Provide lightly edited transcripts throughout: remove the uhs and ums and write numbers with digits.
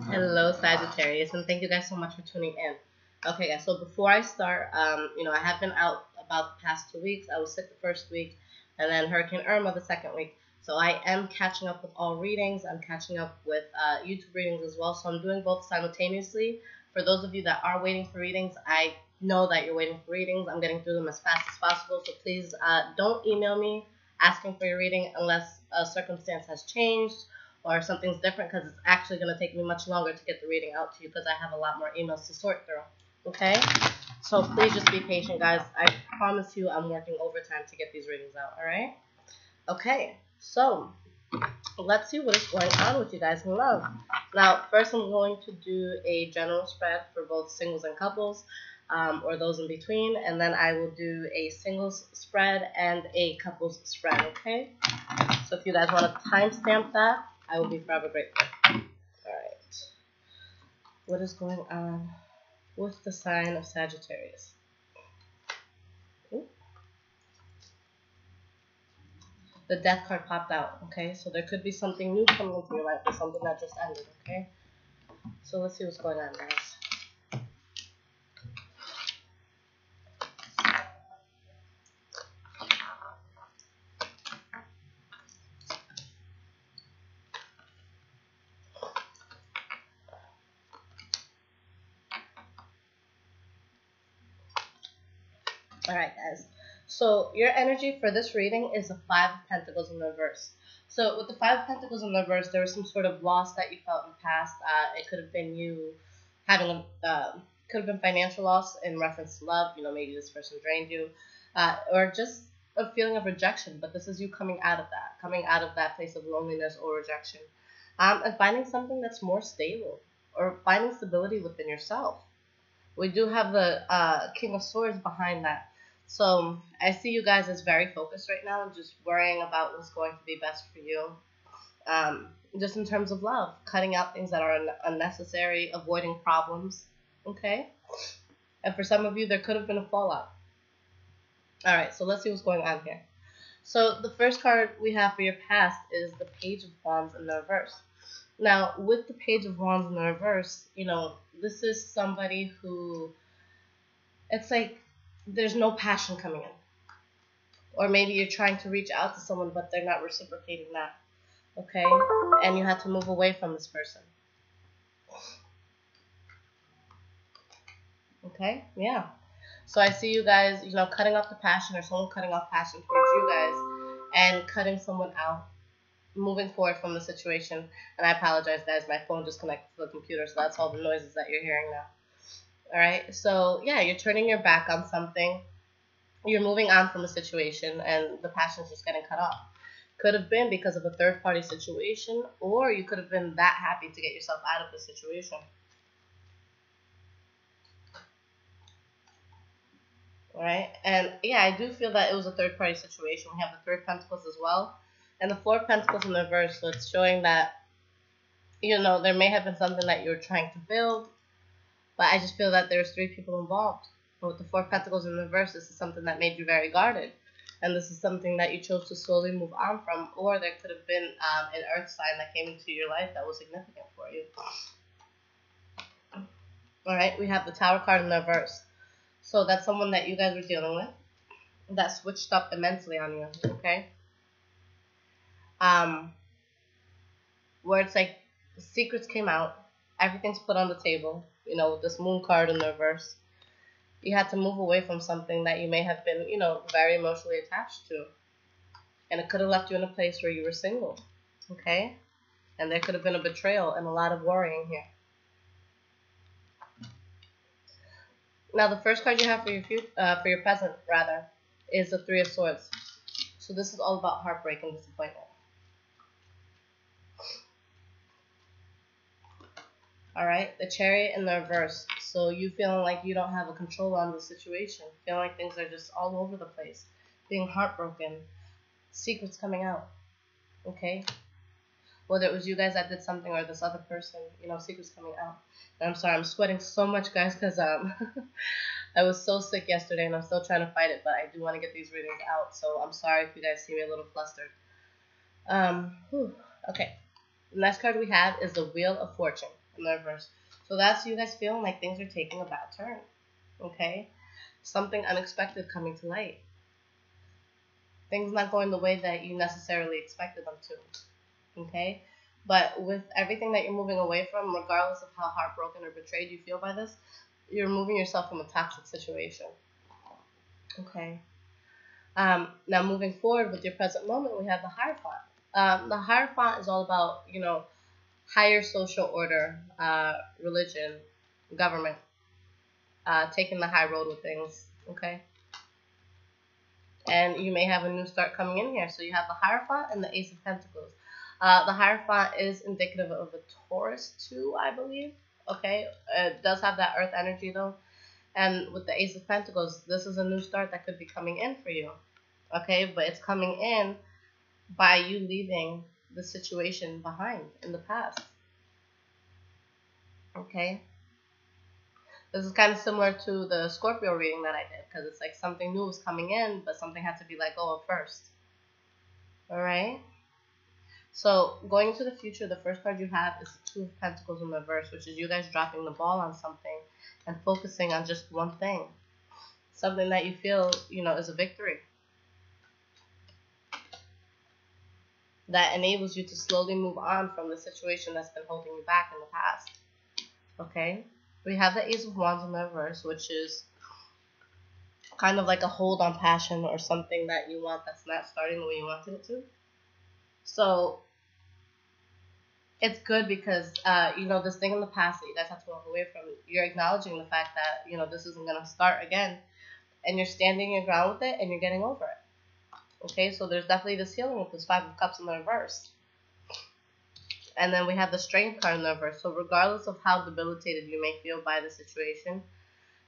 Hello, Sagittarius, and thank you guys so much for tuning in. Okay, guys, so before I start, I have been out about the past 2 weeks. I was sick the first week, and then Hurricane Irma the second week. So I am catching up with all readings. I'm catching up with YouTube readings as well. So I'm doing both simultaneously. For those of you that are waiting for readings, I know that you're waiting for readings. I'm getting through them as fast as possible. So please don't email me asking for your reading unless a circumstance has changed or something's different, because it's actually going to take me much longer to get the reading out to you because I have a lot more emails to sort through. Okay? So please just be patient, guys. I promise you I'm working overtime to get these readings out, alright? Okay, so let's see what is going on with you guys in love. Now, first I'm going to do a general spread for both singles and couples, or those in between, and then I will do a singles spread and a couples spread, okay? So if you guys want to timestamp that, I will be forever grateful. Alright. What is going on with the sign of Sagittarius? Ooh. The death card popped out, okay? So there could be something new coming into your life or something that just ended, okay? So let's see what's going on, guys. Alright, guys. So your energy for this reading is the Five of Pentacles in reverse. So with the Five of Pentacles in reverse, there was some sort of loss that you felt in the past. It could have been you having could have been financial loss in reference to love. Maybe this person drained you, or just a feeling of rejection. But this is you coming out of that place of loneliness or rejection, and finding something that's more stable, or finding stability within yourself. We do have the King of Swords behind that. So I see you guys as very focused right now, just worrying about what's going to be best for you. Just in terms of love, cutting out things that are unnecessary, avoiding problems, okay? And for some of you, there could have been a fallout. All right, so let's see what's going on here. So the first card we have for your past is the Page of Wands in the reverse. Now, with the Page of Wands in the reverse, this is somebody who, it's like there's no passion coming in. Or maybe you're trying to reach out to someone, but they're not reciprocating that. Okay? And you have to move away from this person. Okay? Yeah. So I see you guys, cutting off the passion, or someone cutting off passion towards you guys, and cutting someone out, moving forward from the situation. And I apologize, guys. My phone just connected to the computer, so that's all the noises that you're hearing now. All right? So, yeah, you're turning your back on something. You're moving on from a situation, and the passion's just getting cut off. Could have been because of a third-party situation, or you could have been that happy to get yourself out of the situation. All right? And, yeah, I do feel that it was a third-party situation. We have the Three of Pentacles as well, and the Four of Pentacles in the reverse, so it's showing that, there may have been something that you're trying to build, but I just feel that there's three people involved. But with the Four of Pentacles in reverse, this is something that made you very guarded. And this is something that you chose to slowly move on from. Or there could have been an earth sign that came into your life that was significant for you. Alright, we have the Tower card in reverse. So that's someone that you guys were dealing with that switched up immensely on you. Okay? Where it's like secrets came out. Everything's put on the table. With this Moon card in the reverse. You had to move away from something that you may have been, very emotionally attached to. And it could have left you in a place where you were single, okay? And there could have been a betrayal and a lot of worrying here. Now, the first card you have for your present, is the Three of Swords. So this is all about heartbreak and disappointment. Alright, the Chariot in the reverse. So you feeling like you don't have a control on the situation. Feeling like things are just all over the place. Being heartbroken. Secrets coming out. Okay? Whether it was you guys that did something or this other person, secrets coming out. And I'm sorry, I'm sweating so much, guys, because I was so sick yesterday and I'm still trying to fight it, but I do want to get these readings out. So I'm sorry if you guys see me a little flustered. Okay. The next card we have is the Wheel of Fortune. in the reverse. So that's you guys feeling like things are taking a bad turn. Okay? Something unexpected coming to light. Things not going the way that you necessarily expected them to. Okay? But with everything that you're moving away from, regardless of how heartbroken or betrayed you feel by this, you're moving yourself from a toxic situation. Okay? Now moving forward with your present moment, we have the Hierophant. The Hierophant is all about, higher social order, religion, government, taking the high road with things, okay? And you may have a new start coming in here. So you have the Hierophant and the Ace of Pentacles. The Hierophant is indicative of a Taurus too, I believe, okay? It does have that earth energy though. And with the Ace of Pentacles, this is a new start that could be coming in for you, okay? But it's coming in by you leaving the situation behind in the past, okay? This is kind of similar to the Scorpio reading that I did, because it's like something new was coming in, but something had to be let go of first, all right? So going into the future, the first card you have is the Two of Pentacles in reverse, which is you guys dropping the ball on something and focusing on just one thing, something that you feel, is a victory, that enables you to slowly move on from the situation that's been holding you back in the past, okay? We have the Ace of Wands in the reverse, which is kind of like a hold on passion or something that you want that's not starting the way you wanted it to. So it's good because, this thing in the past that you guys have to walk away from, you're acknowledging the fact that, this isn't going to start again, and you're standing your ground with it and you're getting over it. Okay, so there's definitely this healing with this Five of Cups in the reverse. And then we have the Strength card in the reverse. So regardless of how debilitated you may feel by the situation,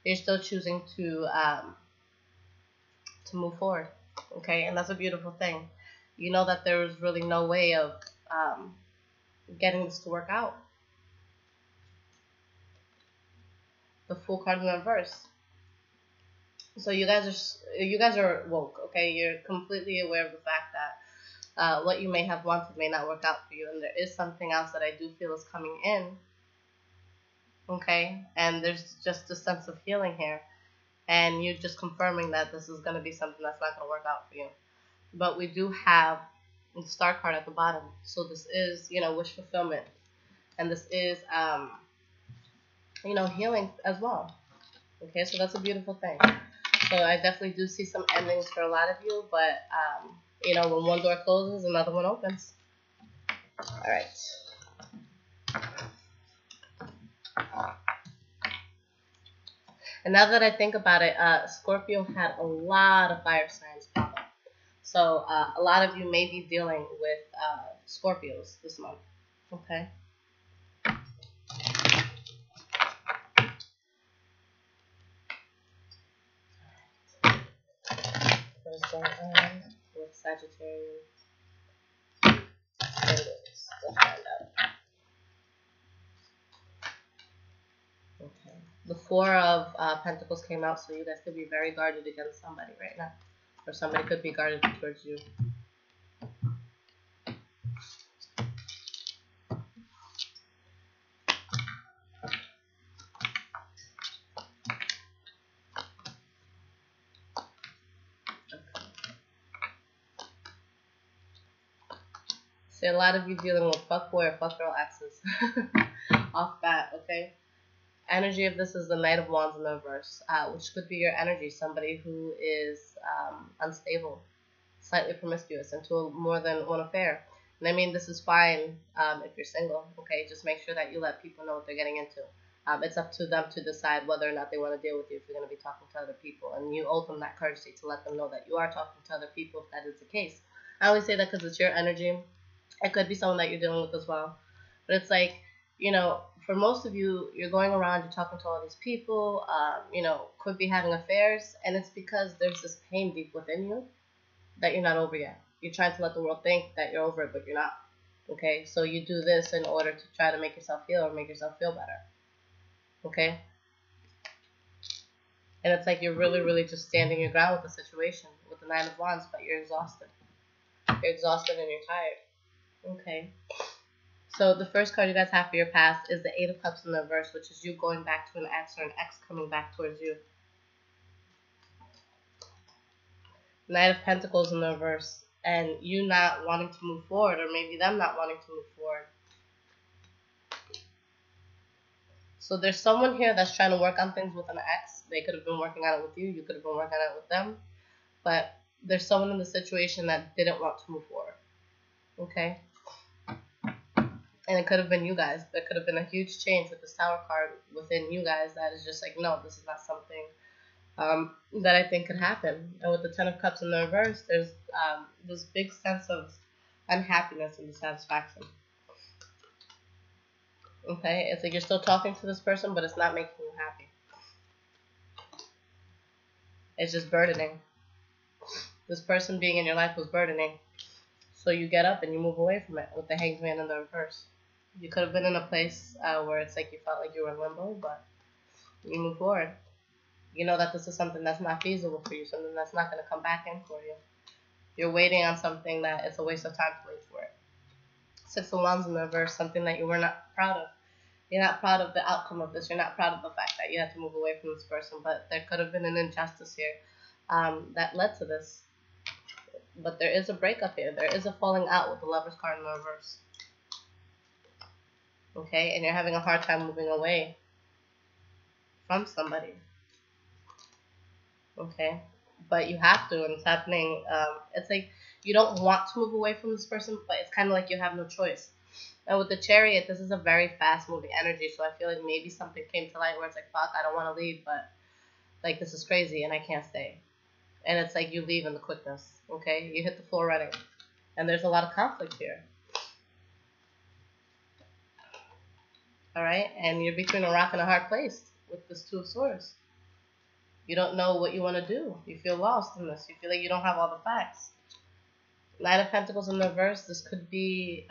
you're still choosing to move forward. Okay, and that's a beautiful thing. You know that there is really no way of getting this to work out. The Fool card in the reverse. So you guys are woke, okay? You're completely aware of the fact that what you may have wanted may not work out for you, and there is something else that I do feel is coming in, okay? And there's just a sense of healing here, and you're just confirming that this is going to be something that's not going to work out for you. But we do have the Star card at the bottom, so this is, wish fulfillment, and this is, healing as well, okay? So that's a beautiful thing. So I definitely do see some endings for a lot of you, but, when one door closes, another one opens. All right. And now that I think about it, Scorpio had a lot of fire signs pop up. So a lot of you may be dealing with Scorpios this month, okay? Going on with Sagittarius. We'll find out. Okay. The Four of Pentacles came out, so you guys could be very guarded against somebody right now, or somebody could be guarded towards you. See, a lot of you dealing with fuckboy or fuckgirl exes off bat, okay? Energy of this is the Knight of Wands in the reverse, which could be your energy, somebody who is unstable, slightly promiscuous, into more than one affair. And I mean, this is fine if you're single, okay? Just make sure that you let people know what they're getting into. It's up to them to decide whether or not they want to deal with you if you're going to be talking to other people. And you owe them that courtesy to let them know that you are talking to other people if that is the case. I only say that because it's your energy. It could be someone that you're dealing with as well. But it's like, for most of you, you're going around, you're talking to all these people, could be having affairs, and it's because there's this pain deep within you that you're not over yet. You're trying to let the world think that you're over it, but you're not. Okay? So you do this in order to try to make yourself heal or make yourself feel better. Okay? And it's like you're really, really just standing your ground with the situation, with the Nine of Wands, but you're exhausted. You're exhausted and you're tired. Okay. So the first card you guys have for your past is the Eight of Cups in the reverse, which is you going back to an ex or an ex coming back towards you. Knight of Pentacles in the reverse, and you not wanting to move forward, or maybe them not wanting to move forward. So there's someone here that's trying to work on things with an ex. They could have been working on it with you. You could have been working on it with them. But there's someone in the situation that didn't want to move forward. Okay? And it could have been you guys. There could have been a huge change with this Tower card within you guys that is just like, no, this is not something that I think could happen. And with the Ten of Cups in the reverse, there's this big sense of unhappiness and dissatisfaction. Okay? It's like you're still talking to this person, but it's not making you happy. It's just burdening. This person being in your life was burdening. So you get up and you move away from it with the Hanged Man in the reverse. You could have been in a place where it's like you felt like you were in limbo, but you move forward. You know that this is something that's not feasible for you, something that's not going to come back in for you. You're waiting on something that it's a waste of time to wait for it. Six of Wands in the reverse, something that you were not proud of. You're not proud of the outcome of this. You're not proud of the fact that you had to move away from this person, but there could have been an injustice here that led to this. But there is a breakup here. There is a falling out with the Lover's card in the reverse. Okay, and you're having a hard time moving away from somebody. Okay, but you have to, and it's happening. It's like you don't want to move away from this person, but it's kind of like you have no choice. And with the Chariot, this is a very fast-moving energy, so I feel like maybe something came to light where it's like, fuck, I don't want to leave, but like this is crazy and I can't stay. And it's like you leave in the quickness, okay? You hit the floor running. And there's a lot of conflict here. Alright? And you're between a rock and a hard place with this Two of Swords. You don't know what you want to do. You feel lost in this. You feel like you don't have all the facts. Nine of Pentacles in the reverse. This could be...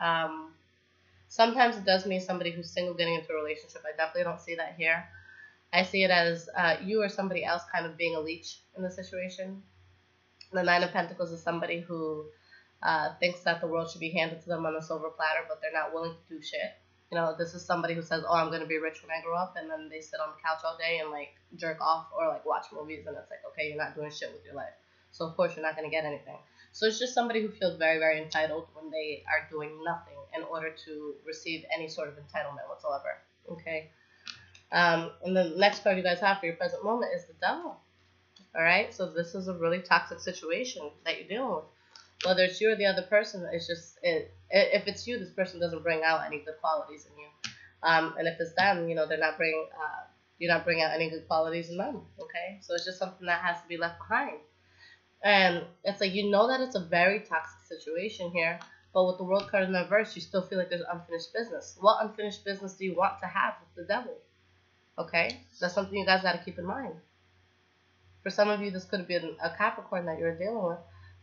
sometimes it does mean somebody who's single getting into a relationship. I definitely don't see that here. I see it as you or somebody else kind of being a leech in the situation. The Nine of Pentacles is somebody who thinks that the world should be handed to them on a silver platter, but they're not willing to do shit. You know, this is somebody who says, oh, I'm going to be rich when I grow up, and then they sit on the couch all day and, like, jerk off or, like, watch movies, and it's like, okay, you're not doing shit with your life. So, of course, you're not going to get anything. So it's just somebody who feels very, very entitled when they are doing nothing in order to receive any sort of entitlement whatsoever. Okay? And the next card you guys have for your present moment is the Devil. Alright? So this is a really toxic situation that you're dealing with. Whether it's you or the other person, it's just, if it's you, this person doesn't bring out any good qualities in you. And if it's them, you know, you're not bringing out any good qualities in them. Okay? So it's just something that has to be left behind. And it's like, you know that it's a very toxic situation here, but with the World card in the reverse, you still feel like there's unfinished business. What unfinished business do you want to have with the Devil? Okay? That's something you guys got to keep in mind. For some of you, this could have been a Capricorn that you're dealing with,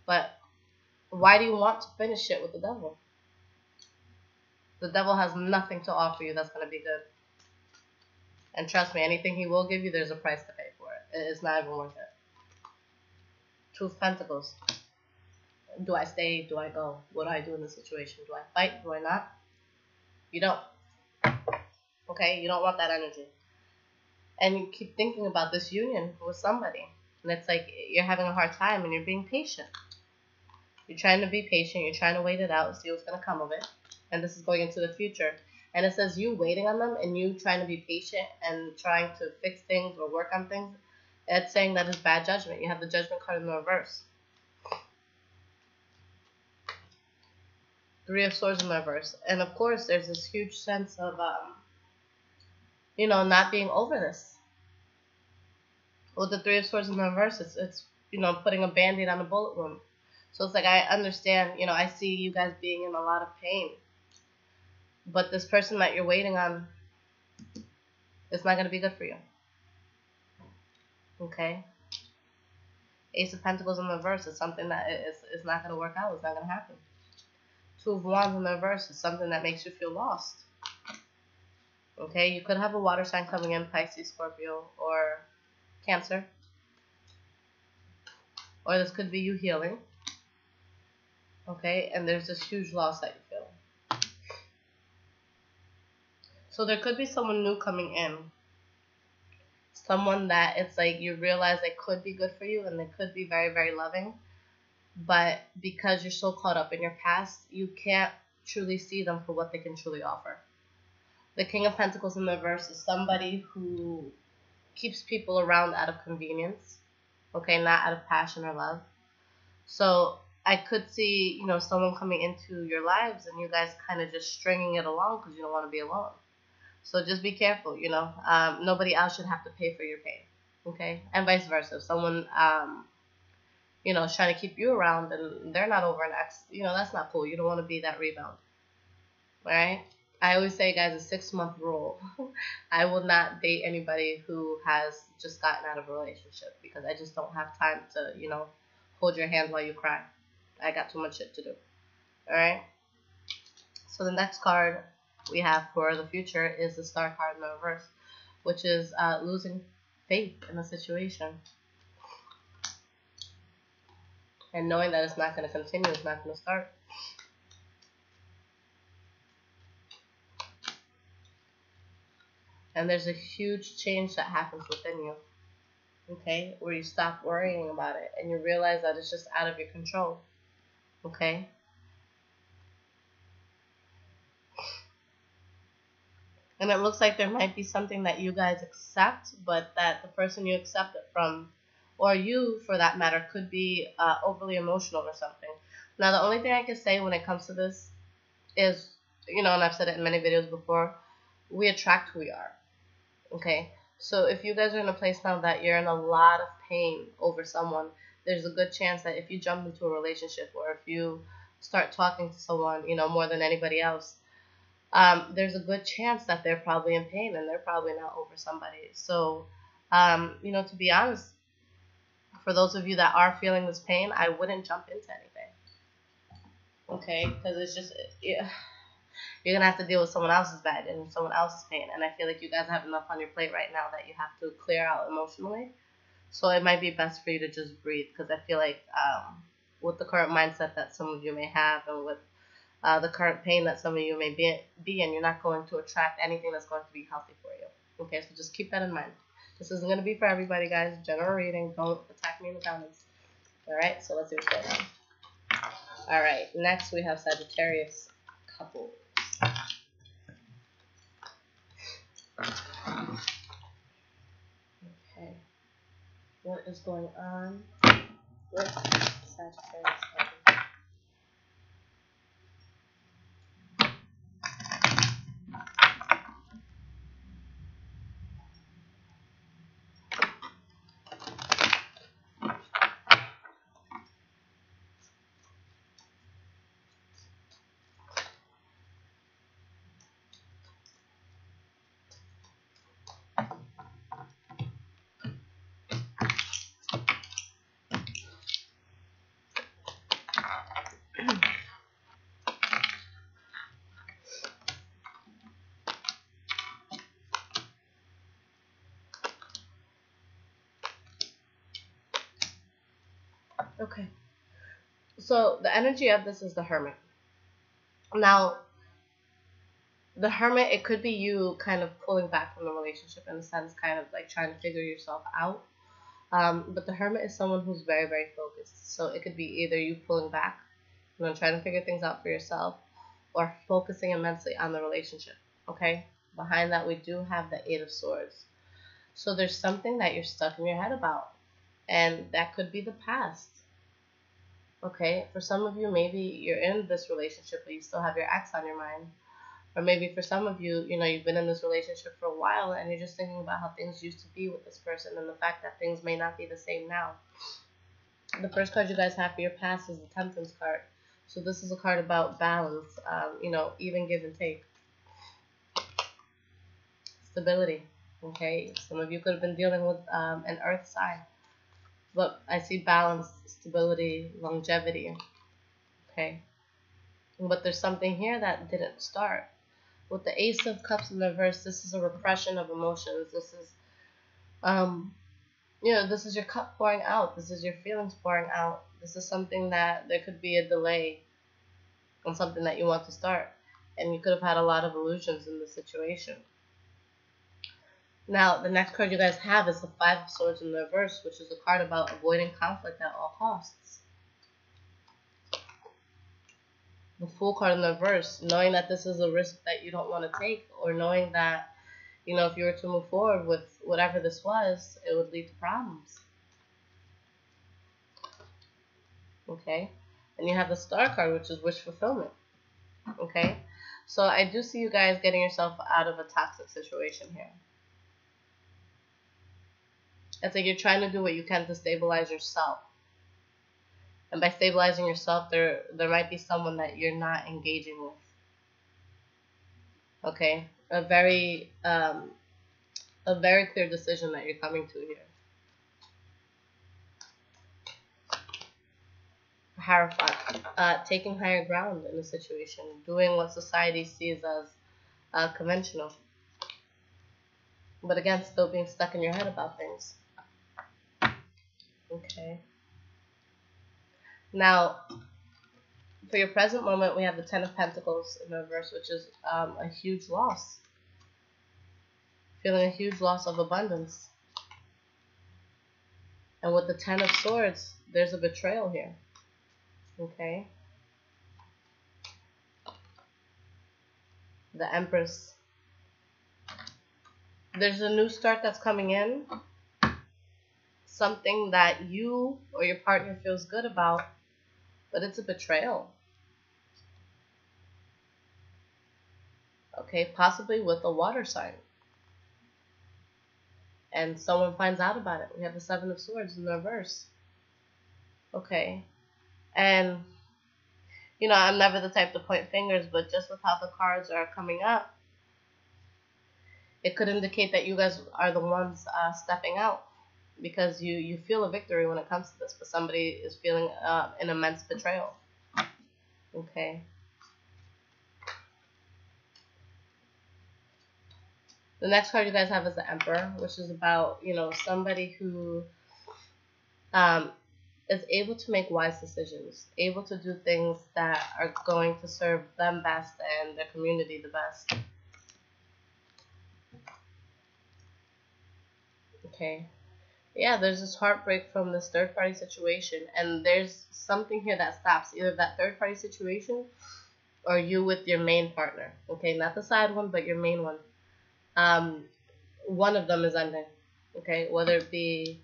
but why do you want to finish it with the Devil? The Devil has nothing to offer you that's going to be good. And trust me, anything he will give you, there's a price to pay for it. It's not even worth it. Two of Pentacles. Do I stay? Do I go? What do I do in this situation? Do I fight? Do I not? You don't. Okay? You don't want that energy. And you keep thinking about this union with somebody. And it's like you're having a hard time and you're being patient. You're trying to be patient. You're trying to wait it out and see what's going to come of it. And this is going into the future. And it says you waiting on them and you trying to be patient and trying to fix things or work on things. It's saying that is bad judgment. You have the Judgment card in the reverse. Three of Swords in the reverse. And of course, there's this huge sense of, you know, not being over this. With the Three of Swords in the reverse, it's you know, putting a band-aid on a bullet wound. So it's like, I understand, you know, I see you guys being in a lot of pain. But this person that you're waiting on, it's not going to be good for you. Okay? Ace of Pentacles in the reverse is something that is not going to work out. It's not going to happen. Two of Wands in the reverse is something that makes you feel lost. Okay? You could have a water sign coming in, Pisces, Scorpio, or Cancer. Or this could be you healing. Okay? And there's this huge loss that you feel. So there could be someone new coming in. Someone that it's like you realize they could be good for you and they could be very, very loving. But because you're so caught up in your past, you can't truly see them for what they can truly offer. The King of Pentacles in the reverse is somebody who keeps people around out of convenience, okay, not out of passion or love. So I could see, someone coming into your lives and you guys kind of just stringing it along because you don't want to be alone. So just be careful, nobody else should have to pay for your pain, okay? And vice versa. If someone, is trying to keep you around and they're not over an ex, that's not cool. You don't want to be that rebound, all right? I always say, guys, a 6-month rule. I will not date anybody who has just gotten out of a relationship because I just don't have time to, hold your hand while you cry. I got too much shit to do. All right? So the next card we have for the future is the Star card in the reverse, which is losing faith in a situation. And knowing that it's not going to continue, it's not going to start. And there's a huge change that happens within you, okay, where you stop worrying about it and you realize that it's just out of your control, okay? And it looks like there might be something that you guys accept, but that the person you accept it from, or you for that matter, could be overly emotional or something. Now, the only thing I can say when it comes to this is, and I've said it in many videos before, we attract who we are. Okay, so if you guys are in a place now that you're in a lot of pain over someone, there's a good chance that if you jump into a relationship or if you start talking to someone, more than anybody else, there's a good chance that they're probably in pain and they're probably not over somebody. So, to be honest, for those of you that are feeling this pain, I wouldn't jump into anything. Okay, because it's just, you're going to have to deal with someone else's bad and someone else's pain. And I feel like you guys have enough on your plate right now that you have to clear out emotionally. So it might be best for you to just breathe, because I feel like with the current mindset that some of you may have and with the current pain that some of you may be in, you're not going to attract anything that's going to be healthy for you. Okay, so just keep that in mind. This isn't going to be for everybody, guys. General reading. Don't attack me in the comments. All right, so let's see what's going on. All right, next we have Sagittarius couple. Okay, what is going on with Sagittarius couple? Okay, so the energy of this is the Hermit. Now, the Hermit, it could be you kind of pulling back from the relationship in a sense, kind of like trying to figure yourself out. But the Hermit is someone who's very, very focused. So it could be either you pulling back, trying to figure things out for yourself, or focusing immensely on the relationship, okay? Behind that, we do have the Eight of Swords. So there's something that you're stuck in your head about, and that could be the past. Okay, for some of you, maybe you're in this relationship, but you still have your ex on your mind. Or maybe for some of you, you've been in this relationship for a while and you're just thinking about how things used to be with this person and the fact that things may not be the same now. The first card you guys have for your past is the Temperance card. So this is a card about balance, even give and take. Stability, okay? Some of you could have been dealing with an earth sign. But I see balance, stability, longevity, okay? But there's something here that didn't start. With the Ace of Cups in the reverse, this is a repression of emotions. This is, this is your cup pouring out. This is your feelings pouring out. This is something that there could be a delay on something that you want to start. And you could have had a lot of illusions in the situation. Now, the next card you guys have is the Five of Swords in the reverse, which is a card about avoiding conflict at all costs. The Fool card in the reverse, knowing that this is a risk that you don't want to take, or knowing that, you know, if you were to move forward with whatever this was, it would lead to problems. Okay? And you have the Star card, which is wish fulfillment. Okay? So I do see you guys getting yourself out of a toxic situation here. It's like you're trying to do what you can to stabilize yourself. And by stabilizing yourself, there might be someone that you're not engaging with. Okay? A very clear decision that you're coming to here. Hierophant, taking higher ground in a situation, doing what society sees as conventional. But again, still being stuck in your head about things. Okay. Now, for your present moment, we have the Ten of Pentacles in the reverse, which is a huge loss. Feeling a huge loss of abundance. And with the Ten of Swords, there's a betrayal here. Okay. The Empress. There's a new start that's coming in. Something that you or your partner feels good about, but it's a betrayal. Okay, possibly with a water sign. And someone finds out about it. We have the Seven of Swords in the reverse. Okay. And, you know, I'm never the type to point fingers, but just with how the cards are coming up, it could indicate that you guys are the ones stepping out. Because you feel a victory when it comes to this, but somebody is feeling an immense betrayal. Okay. The next card you guys have is the Emperor, which is about, you know, somebody who is able to make wise decisions, able to do things that are going to serve them best and their community the best. Okay. Yeah, there's this heartbreak from this third-party situation, and there's something here that stops either that third-party situation or you with your main partner. Okay, not the side one, but your main one. One of them is ending. Okay, whether it be,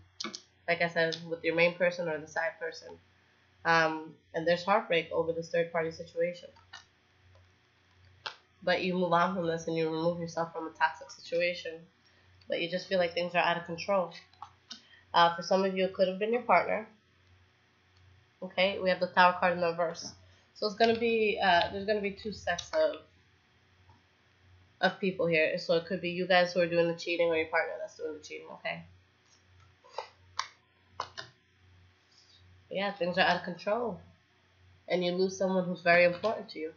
like I said, with your main person or the side person. And there's heartbreak over this third-party situation. But you move on from this and you remove yourself from a toxic situation. But you just feel like things are out of control. For some of you, it could have been your partner. Okay, we have the Tower card in the reverse. So it's gonna be there's gonna be two sets of people here. So it could be you guys who are doing the cheating or your partner that's doing the cheating. Okay. Yeah, things are out of control, and you lose someone who's very important to you.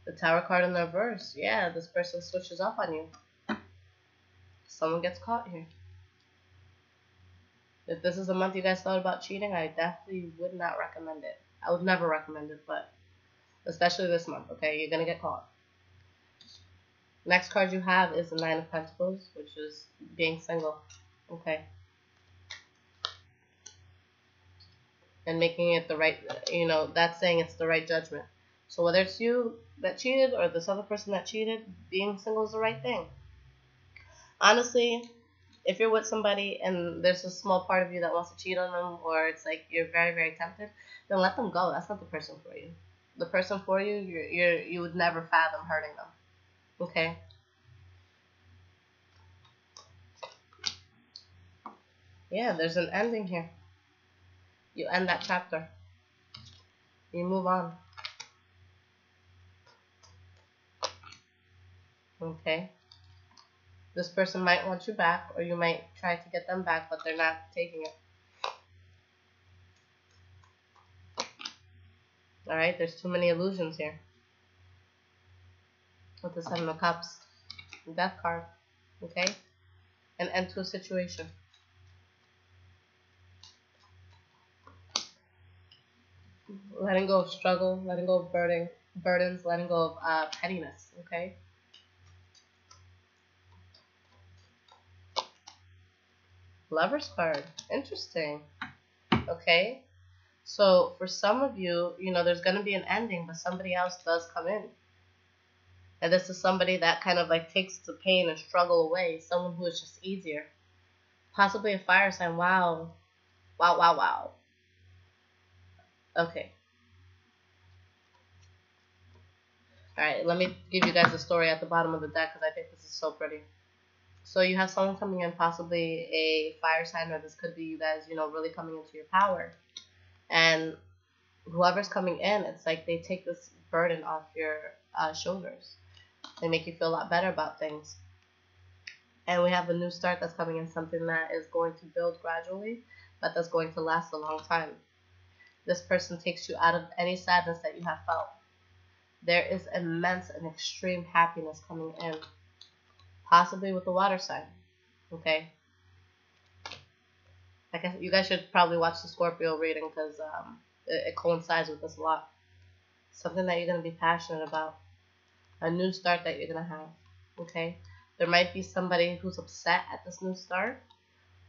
The Tower card in the reverse. Yeah, this person switches up on you. Someone gets caught here. If this is a month you guys thought about cheating, I definitely would not recommend it. I would never recommend it, but especially this month, okay? You're going to get caught. Next card you have is the Nine of Pentacles, which is being single, okay? And making it the right, you know, that's saying it's the right judgment. So whether it's you that cheated or this other person that cheated, being single is the right thing. Honestly, if you're with somebody and there's a small part of you that wants to cheat on them, or it's like you're very, very tempted, then let them go. That's not the person for you. The person for you, you would never fathom hurting them. Okay? Yeah, there's an ending here. You end that chapter. You move on. Okay? This person might want you back, or you might try to get them back, but they're not taking it. Alright, there's too many illusions here. With the Seven of Cups. Death card. Okay? An end to a situation. Letting go of struggle, letting go of burden, burdens, letting go of pettiness, okay? Lover's card. Interesting. Okay. So for some of you, there's going to be an ending, but somebody else does come in. And this is somebody that kind of like takes the pain and struggle away. Someone who is just easier. Possibly a fire sign. Wow. Wow, wow, wow. Okay. Alright, let me give you guys a story at the bottom of the deck because I think this is so pretty. So you have someone coming in, possibly a fire sign, or this could be you guys, really coming into your power. And whoever's coming in, it's like they take this burden off your shoulders. They make you feel a lot better about things. And we have a new start that's coming in, something that is going to build gradually, but that's going to last a long time. This person takes you out of any sadness that you have felt. There is immense and extreme happiness coming in, possibly with the water sign, okay? I guess you guys should probably watch the Scorpio reading because it coincides with this a lot. Something that you're going to be passionate about. A new start that you're going to have, okay? There might be somebody who's upset at this new start,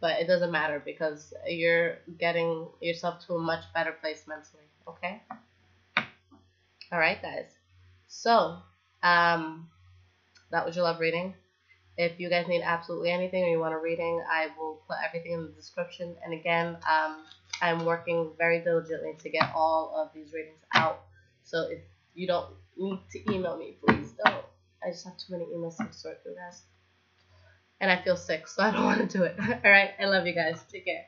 but it doesn't matter because you're getting yourself to a much better place mentally, okay? All right, guys. So, that was your love reading. If you guys need absolutely anything or you want a reading, I will put everything in the description. And again, I'm working very diligently to get all of these readings out. So if you don't need to email me, please don't. I just have too many emails to sort through, guys. And I feel sick, so I don't want to do it. All right, I love you guys. Take care.